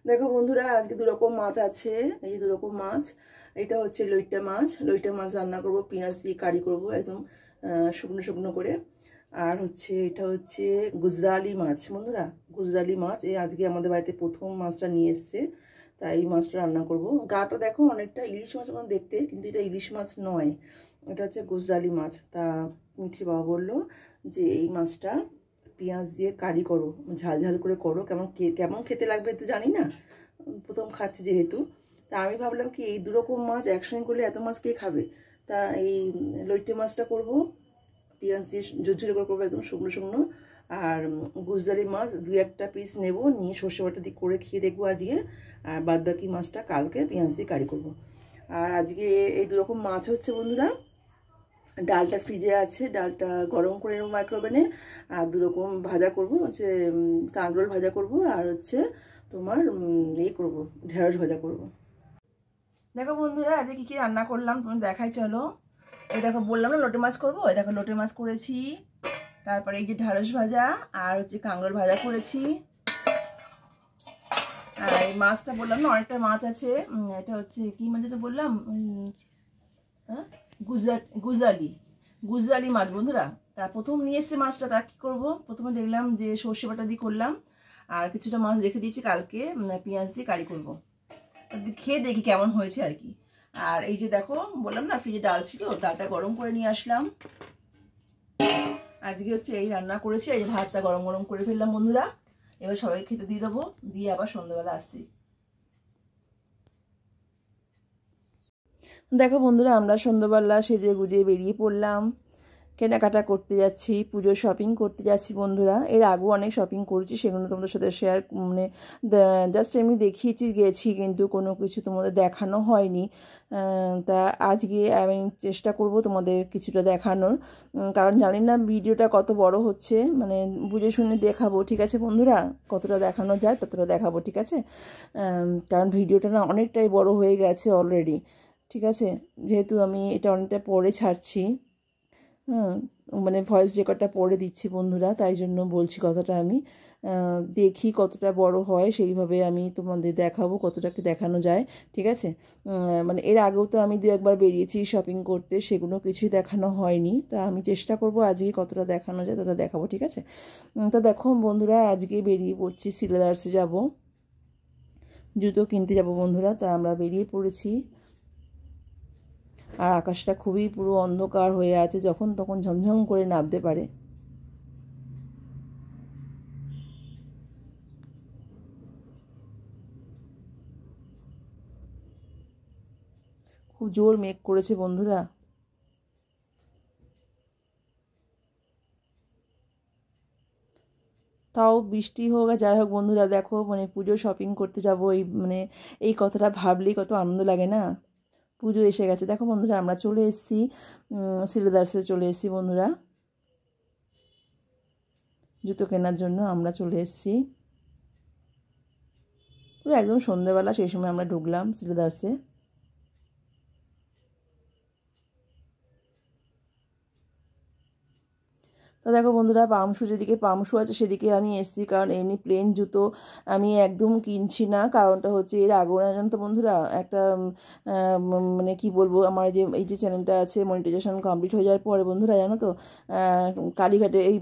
দেখো বন্ধুরা, আজকে দুরকম মাছ আছে। এই দুরকম মাছ, এটা হচ্ছে লইট্টা মাছ। লইট্টা মাছ রান্না করব, পেঁয়াজ দিয়ে কারি করব একদম শুকনো শুকনো করে। আর হচ্ছে এটা হচ্ছে গুজরালি মাছ। বন্ধুরা, গুজরালি মাছ এই আজকে আমাদের বাড়িতে প্রথম মাছটা নিয়ে এসছে, তাই এই মাছটা রান্না করব। গাটা দেখো অনেকটা ইলিশ মাছ মতো দেখতে, কিন্তু এটা ইলিশ মাছ নয়, এটা হচ্ছে গুজরালি মাছ। তা মিঠি বাবা বললো যে এই মাছটা পেঁয়াজ দিয়ে কারি করো, ঝাল ঝাল করে করো, কেমন খেতে লাগবে তো জানি না, প্রথম খাচ্ছি যেহেতু। তা আমি ভাবলাম কি এই দুরকম মাছ একসঙ্গে করলে এত মাছ কে খাবে। তা এই লইট্টে মাছটা করব, পেঁয়াজ দিয়ে ঝুরঝুরে করে করবো একদম শুকনো শুকনো। আর গুজরালি মাছ দুই একটা পিস নেব, নিয়ে সর্ষে বাটা দিয়ে করে খেয়ে দেখবো আজকে। আর বাদ বাকি মাছটা কালকে পেঁয়াজ দিয়ে কারি করব। আর আজকে এই দুরকম মাছ হচ্ছে বন্ধুরা। ডালটা ফ্রিজে আছে, ডালটা গরম করে নেবো মাইক্রোওভেনে। আর দুরকম ভাজা করব, হচ্ছে কাঁকরোল ভাজা করব, আর হচ্ছে তোমার এই করব, ঢেঁড়স ভাজা করব। দেখো বন্ধুরা, আজকে কি কি রান্না করলাম তুমি দেখাই চলো। এই দেখো বললাম না লোটে মাছ করবো, এই দেখো লোটে মাছ করেছি। তারপরে এই যে ঢেঁড়স ভাজা আর হচ্ছে কাঁকরোল ভাজা করেছি। আর এই মাছটা বললাম না অনেকটা মাছ আছে, এটা হচ্ছে কি মাছ যেটা বললাম, হ্যাঁ গুজরালি মাছ বন্ধুরা। তা প্রথম নিয়ে এসছে মাছটা, তা কি করবো, প্রথমে দেখলাম যে সর্ষে বাটা দিয়ে করলাম, আর কিছুটা মাছ রেখে দিয়েছি কালকে পেঁয়াজ দিয়ে কারি করবো। খেয়ে দেখি কেমন হয়েছে আর কি। আর এই যে দেখো বললাম না ফ্রিজে ডাল ছিল, ডালটা গরম করে নিয়ে আসলাম। আজকে হচ্ছে এই রান্না করেছি, এই ভাতটা গরম গরম করে ফেললাম বন্ধুরা। এবার সবাই খেতে দিয়ে দেবো, দিয়ে আবার সন্ধ্যাবেলা আসছি। দেখো বন্ধুরা, আমরা সন্ধ্যাবেলা সেজে গুজে বেরিয়ে পড়লাম, কেনাকাটা করতে যাচ্ছি, পুজোর শপিং করতে যাচ্ছি বন্ধুরা। এর আগেও অনেক শপিং করেছি, সেগুলো তোমাদের সাথে শেয়ার মানে জাস্ট এমনি দেখিয়েছি গেছি, কিন্তু কোনো কিছু তোমাদের দেখানো হয়নি। তা আজকে আমি চেষ্টা করব তোমাদের কিছুটা দেখানোর, কারণ জানি না ভিডিওটা কত বড় হচ্ছে, মানে বুঝে শুনে দেখাবো, ঠিক আছে বন্ধুরা। কতটা দেখানো যায় ততটা দেখাবো, ঠিক আছে। কারণ ভিডিওটা না অনেকটাই বড় হয়ে গেছে অলরেডি, ঠিক আছে। যেহেতু আমি এটা অনেকটা পরে ছাড়ছি, মানে ভয়েস রেকর্ডটা পড়ে দিচ্ছি বন্ধুরা, তাই জন্য বলছি কথাটা। আমি দেখি কতটা বড় হয়, সেইভাবে আমি তোমাদের দেখাবো কতটাকে দেখানো যায়, ঠিক আছে। মানে এর আগেও তো আমি দু একবার বেরিয়েছি শপিং করতে, সেগুলো কিছুই দেখানো হয়নি। তা আমি চেষ্টা করব আজকে কতটা দেখানো যায় ততটা দেখাবো, ঠিক আছে। তা দেখো বন্ধুরা, আজকে বেরিয়ে পড়ছি, সিলেদার্সে যাব, জুতো কিনতে যাব বন্ধুরা। তা আমরা বেরিয়ে পড়েছি। আর আকাশটা খুবই পুরো অন্ধকার হয়ে আছে, যখন তখন ঝমঝম করে নামতে পারে। খুব জোর মেঘ করেছে বন্ধুরা। তাও বৃষ্টি হোক আর যাই হোক বন্ধুরা, দেখো মানে পুজো শপিং করতে যাব, এই মানে এই কথাটা ভাবলেই কত আনন্দ লাগে না। পুজো এসে গেছে, দেখো বন্ধুরা আমরা চলে এসেছি, সিলেদার্সে চলে এসেছি বন্ধুরা, জুতো কেনার জন্য আমরা চলে এসেছি। পুরো একদম সন্ধ্যেবেলা, সেই সময় আমরা ঢুকলাম সিলেদার্সে। তো দেখো বন্ধুরা, পামশু যেদিকে পামশু আছে সেদিকে আমি এসেছি, কারণ এমনি প্লেন জুতো আমি একদম কিনছি না। কারণটা হচ্ছে এর আগেও না জানো তো বন্ধুরা, একটা মানে কি বলবো, আমার যে এই যে চ্যানেলটা আছে মনিটাইজেশন কমপ্লিট হয়ে যাওয়ার পরে বন্ধুরা জানো তো, কালীঘাটে এই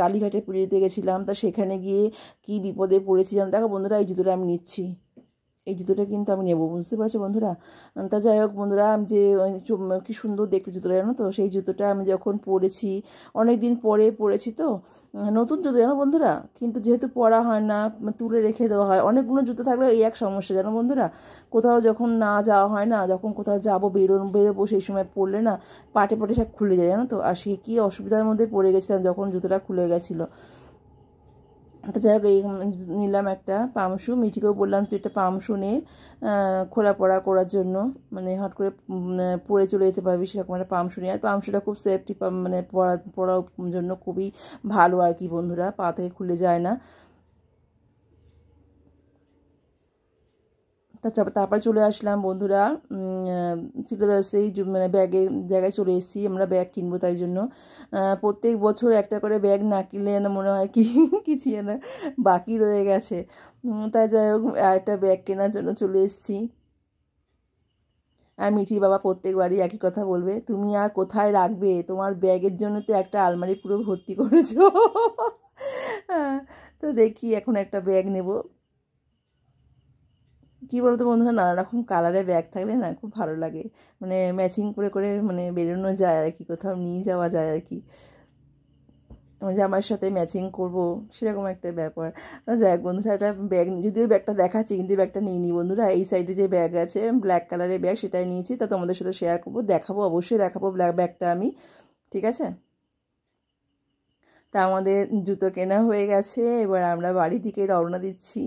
কালীঘাটে পুজো দিতে গেছিলাম। তা সেখানে গিয়ে কি বিপদে পড়েছি জানো। দেখো বন্ধুরা, এই জুতোটা আমি নিচ্ছি, এই জুতোটা কিন্তু আমি নেবো, বুঝতে পারছো বন্ধুরা। তা যাই হোক বন্ধুরা, যে কি সুন্দর দেখতে জুতোটা জানো তো, সেই জুতোটা আমি যখন পরেছি, অনেক দিন পরে পরেছি তো, নতুন জুতো জানো বন্ধুরা, কিন্তু যেহেতু পরা হয় না, তুলে রেখে দেওয়া হয়। অনেকগুলো জুতো থাকলে এই এক সমস্যা জানো বন্ধুরা, কোথাও যখন না যাওয়া হয় না, যখন কোথাও যাবো বেরোবো সেই সময় পরলে না পাটে পাটে সব খুলে যায় জানো তো। আর সে কী অসুবিধার মধ্যে পড়ে গেছিলাম যখন জুতোটা খুলে গেছিলো। তো যাই হোক, এই নিলাম একটা পামশু, মিঠিকেও বললাম তুই একটা পামশু নে, খোলা পড়া করার জন্য, মানে হট করে পরে চলে যেতে পারবি সেরকম একটা পামশু নিয়ে। আর পামশুটা খুব সেফটি, মানে পরার জন্য খুবই ভালো আর কি বন্ধুরা, পা থেকে খুলে যায় না। তারপর চলে আসলাম বন্ধুরা সিলেদার্সেই, মানে ব্যাগের জায়গায় চলে এসেছি। আমরা ব্যাগ কিনবো, তাই জন্য প্রত্যেক বছর একটা করে ব্যাগ না কিনলে না মনে হয় কি কিছু না বাকি রয়ে গেছে। তাই যাই হোক, একটা ব্যাগ কেনার জন্য চলে এসেছি। আর মিঠির বাবা প্রত্যেকবারই একই কথা বলবে, তুমি আর কোথায় রাখবে, তোমার ব্যাগের জন্য তো একটা আলমারি পুরো ভর্তি করেছো। তো দেখি এখন একটা ব্যাগ নেব। কী বলতো বন্ধুরা, নানা রকম কালারের ব্যাগ থাকলে না খুব ভালো লাগে, মানে ম্যাচিং করে করে মানে বেরোনো যায় আর কি, কোথাও নিয়ে যাওয়া যায় আর কি, যে আমার সাথে ম্যাচিং করব সেরকম একটা ব্যাপার। যাই হোক বন্ধুরা, একটা ব্যাগ, যদিও ব্যাগটা দেখাচ্ছি কিন্তু ব্যাগটা নিইনি বন্ধুরা। এই সাইডে যে ব্যাগ আছে ব্ল্যাক কালারের ব্যাগ, সেটাই নিয়েছি। তা তোমাদের সাথে শেয়ার করবো, দেখাবো, অবশ্যই দেখাবো ব্যাগটা আমি, ঠিক আছে। তা আমাদের জুতো কেনা হয়ে গেছে, এবার আমরা বাড়ি থেকে রওনা দিচ্ছি।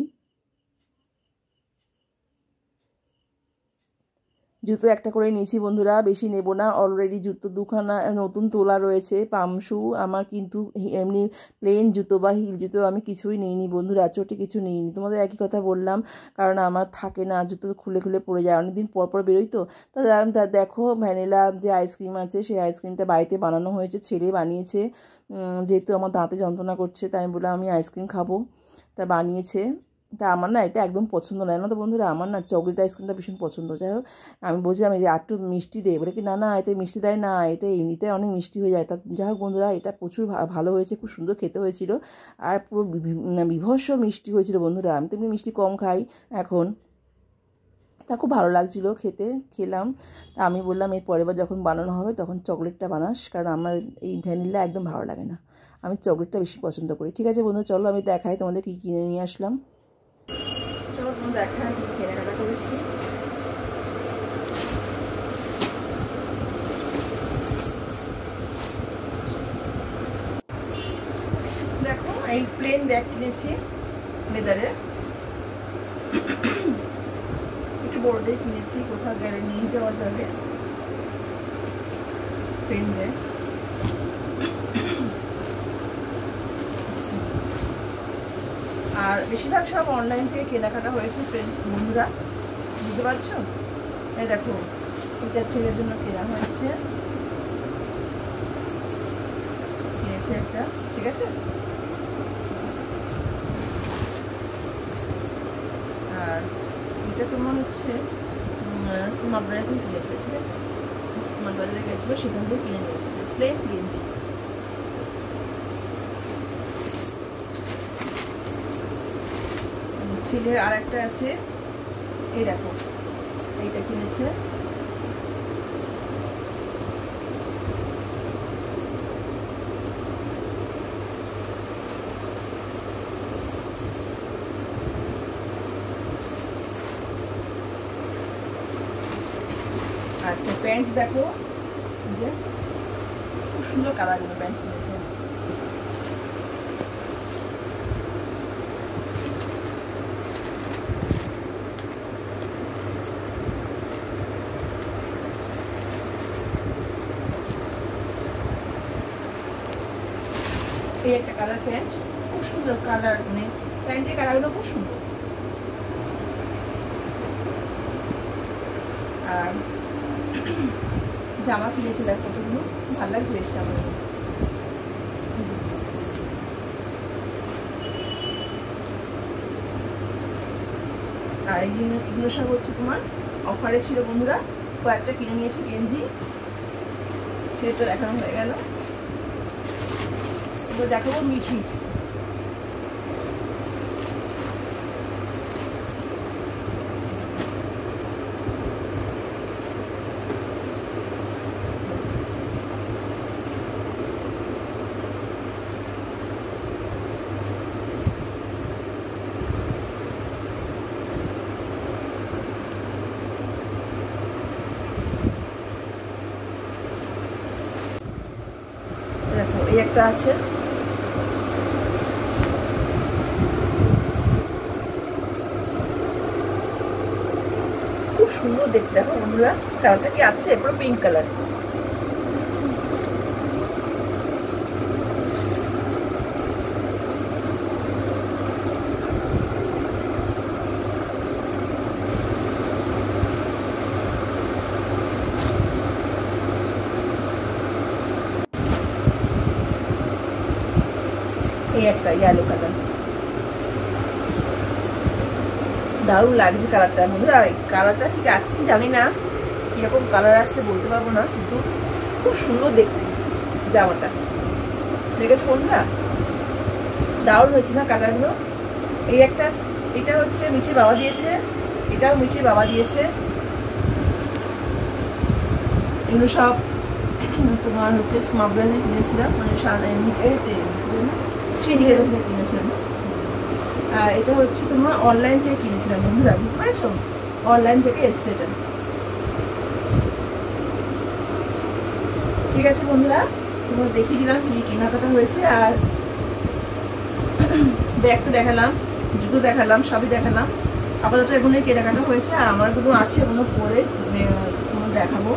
জুতো একটা করে নিয়েছি বন্ধুরা, বেশি নেব না। অলরেডি জুতো দুখানা নতুন তোলা রয়েছে, পাম শু আমার, কিন্তু এমনি প্লেন জুতো বা হিল জুতো আমি কিছুই নিইনি বন্ধুরা, চটি কিছু নিইনি। তোমাদের একই কথা বললাম, কারণ আমার থাকে না, জুতো খুলে খুলে পড়ে যায়, অনেকদিন পর পর বেরোই তো। তা দেখো ভ্যানিলা যে আইসক্রিম আছে, সেই আইসক্রিমটা বাড়িতে বানানো হয়েছে, ছেলে বানিয়েছে। যেহেতু আমার দাঁতে যন্ত্রণা করছে, তাই আমি বললাম আমি আইসক্রিম খাবো, তা বানিয়েছে। তা আমার না এটা একদম পছন্দ নয় না তো বন্ধুরা, আমার না চকলেট আইসক্রিমটা ভীষণ পছন্দ। যাই হোক, আমি বলছিলাম যে আর একটু মিষ্টি দে, বলে কি না না এতে মিষ্টি দেয় না, এতে এমনিতে অনেক মিষ্টি হয়ে যায়। তা যাই হোক বন্ধুরা, এটা প্রচুর ভালো হয়েছে, খুব সুন্দর খেতে হয়েছিল, আর পুরো বিভৎস মিষ্টি হয়েছিল বন্ধুরা। আমি তো এমনি মিষ্টি কম খাই এখন, তা খুব ভালো লাগছিলো খেতে, খেলাম। তা আমি বললাম এর পরের বার যখন বানানো হবে তখন চকলেটটা বানাস, কারণ আমার এই ভ্যানিলা একদম ভালো লাগে না, আমি চকলেটটা বেশি পছন্দ করি। ঠিক আছে বন্ধু, চলো আমি দেখাই তোমাদের কী কিনে নিয়ে আসলাম। চলো তোমার দেখা কিছু কেনাকাটা করেছি। দেখো এই প্লেন ব্যাগ কিনেছি লেদারের, একটু বড়টাই কিনেছি, কোথাও গেলে নিয়ে যাওয়া যাবে, প্লেন ব্যাগ। আর বেশিরভাগ সব অনলাইন থেকে কেনাকাটা হয়েছে ফ্রেন্ডস, বন্ধুরা বুঝতে পারছো। এই দেখো, এটা ছেলের জন্য কেনা হয়েছে, কিনেছে একটা, ঠিক আছে। আর এটা তোমার হচ্ছে স্মার্ট বাজার থেকে কিনেছে, ঠিক আছে, স্মার্ট বাজারে গেছিলো, সেখান থেকে কিনে নিয়ে এসেছে প্লেন গেঞ্জি। ছেলের আর একটা আছে, এই দেখো এইটা কিনেছে, আচ্ছা প্যান্ট দেখো, যে খুব সুন্দর কালারগুলো প্যান্ট কিনেছে। এই একটা কালার প্যান্ট, খুব সুন্দর কালার, মানে প্যান্টের কালারগুলো খুব সুন্দর। আর জামা কিনেছে দেখো কতগুলো, ভালো লাগছে বেশ জামা। আর এগুলো সব হচ্ছে তোমার অফারে ছিল বন্ধুরা, কয়েকটা কিনে নিয়েছি গেঞ্জি, সেটা দেখানো হয়ে গেল। এবার দেখাবো মিঠি। দেখো এই একটা আছে, খুব সুন্দর দেখতে, দেখো বন্ধুরা কালারটা কি আসছে, পুরো পিঙ্ক কালার। এই একটা ইয়েলো কালার, দারুণ লাগছে কালারটা বন্ধুরা। কালারটা ঠিক আসছে কি জানি না, কিরকম কালার আসছে বলতে পারবো না, কিন্তু খুব সুন্দর দেখতে জামাটা। দেখেছো বন্ধুরা, দারুণ হয়েছে না কালারগুলো। এই একটা, এটা হচ্ছে মিঠির বাবা দিয়েছে, এটাও মিঠির বাবা দিয়েছে। এগুলো সব তোমার হচ্ছে স্মার্ট ব্র্যান্ডে কিনেছিলাম, মানে শ্রীনিকেতন থেকে কিনেছিলাম। আর এটা হচ্ছে তোমার অনলাইন থেকে কিনেছিলাম বন্ধুরা, বুঝতে পেরেছো, অনলাইন থেকে এসছে এটা। ঠিক আছে বন্ধুরা, তোমার দেখিয়ে দিলাম কি কেনাকাটা হয়েছে। আর ব্যাগ তো দেখালাম, জুতো দেখালাম, সবই দেখালাম। আপাতত এগুলো কেনাকাটা হয়েছে, আর আমারগুলো আছে, ওগুলো পরে কোনো দেখাবো।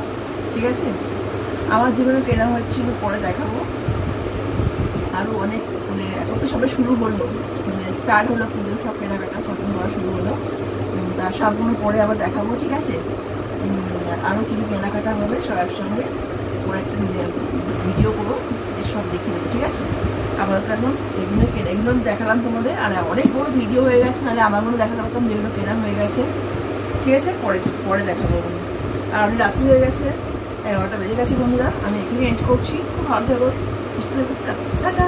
ঠিক আছে, আমার যেগুলো কেনা হচ্ছিল পরে দেখাবো। আরও অনেক, মানে এখন তো সবাই শুরু হলো, মানে স্টার্ট হলো, পুজোর সব কেনাকাটা শপিং করা শুরু হলো, তার সবগুলো পরে আবার দেখাবো। ঠিক আছে, আরও কী কেনাকাটা হবে সবার সঙ্গে পরে একটা ভিডিও করবো, সব দেখিয়ে দেবো। ঠিক আছে, আপাতত এখন এগুলো দেখালাম তোমাদের, আর অনেক বড় ভিডিও হয়ে গেছে, নাহলে আমারগুলো দেখাতে পারতাম যেগুলো কেনা হয়ে গেছে। ঠিক আছে, পরে দেখাবো। আর অনেক রাত্রি হয়ে গেছে, 11টা বেজে গেছে বন্ধুরা, আমি এখানে এন্ড করছি। খুব ভালো থাকো, সুস্থ থাকো, টাটা।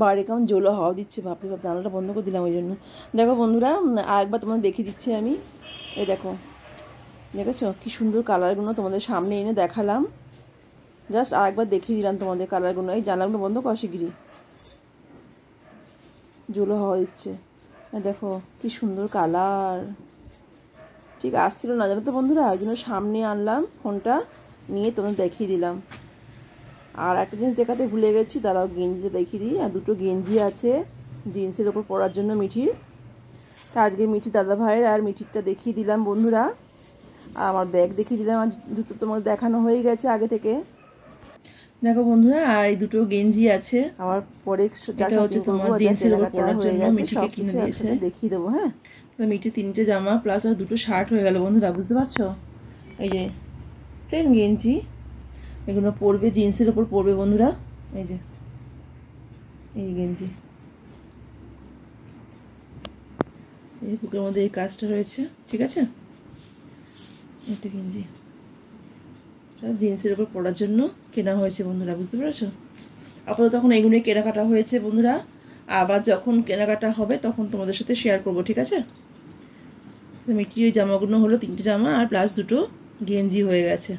বাইরে কেমন জোলো হাওয়া দিচ্ছে, বাপরে বাপ, জানালাটা বন্ধ করে দিলাম ওই জন্য। দেখো বন্ধুরা, আরেকবার তোমাদের দেখিয়ে দিচ্ছি আমি। এই দেখো, দেখেছো কি সুন্দর কালারগুলো তোমাদের সামনে এনে দেখালাম, জাস্ট আরেকবার দেখিয়ে দিলাম তোমাদের কালারগুলো। এই জানালাগুলো বন্ধ করা শিগগিরি, জোলো হাওয়া দিচ্ছে। দেখো কি সুন্দর কালার, ঠিক আসছিল না জানো তো বন্ধুরা, ওই জন্য সামনে আনলাম ফোনটা নিয়ে, তোমাদের দেখিয়ে দিলাম। আর একটা জিনিস দেখাতে ভুলে গেছি, দাঁড়াও গেঞ্জিটা দেখিয়ে দিই। আর দুটো গেঞ্জি আছে জিন্সের ওপর পরার জন্য মিঠির, তা আজকে মিঠির দাদা ভাইয়ের আর মিঠিরটা দেখিয়ে দিলাম বন্ধুরা। আর আমার ব্যাগ দেখিয়ে দিলাম, আর জুতো তোমাদের দেখানো হয়ে গেছে আগে থেকে। দেখো বন্ধুরা, আর এই দুটো গেঞ্জি আছে, আমার পরে দেখিয়ে দেবো। হ্যাঁ, মিঠি 3টে জামা প্লাস আর 2টো শার্ট হয়ে গেল বন্ধুরা, বুঝতে পারছো। এই যে প্লেন গেঞ্জি, এগুলো পরবে, জিন্সের ওপর পরবে বন্ধুরা। এই যে এই গেঞ্জি, এই বুকের মধ্যে এই কাজটা রয়েছে। ঠিক আছে, একটা গেঞ্জি জিন্সের ওপর পরার জন্য কেনা হয়েছে বন্ধুরা, বুঝতে পেরেছো। আপাতত তখন এগুলোই কেনাকাটা হয়েছে বন্ধুরা, আবার যখন কেনাকাটা হবে তখন তোমাদের সাথে শেয়ার করব। ঠিক আছে, মিষ্টি ওই জামাগুলো হলো 3টে জামা আর প্লাস 2টো গেঞ্জি হয়ে গেছে।